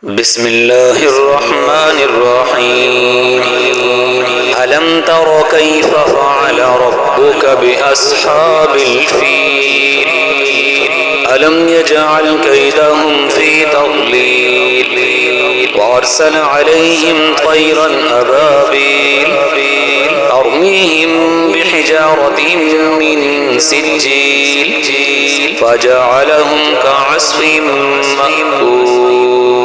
بسم الله الرحمن الرحيم ألم تر كيف فعل ربك بأصحاب الفيل ألم يجعل كيدهم في تضليل وأرسل عليهم طيرا أبابيل ترميهم بحجارة من سجيل فجعلهم كعصف مأكول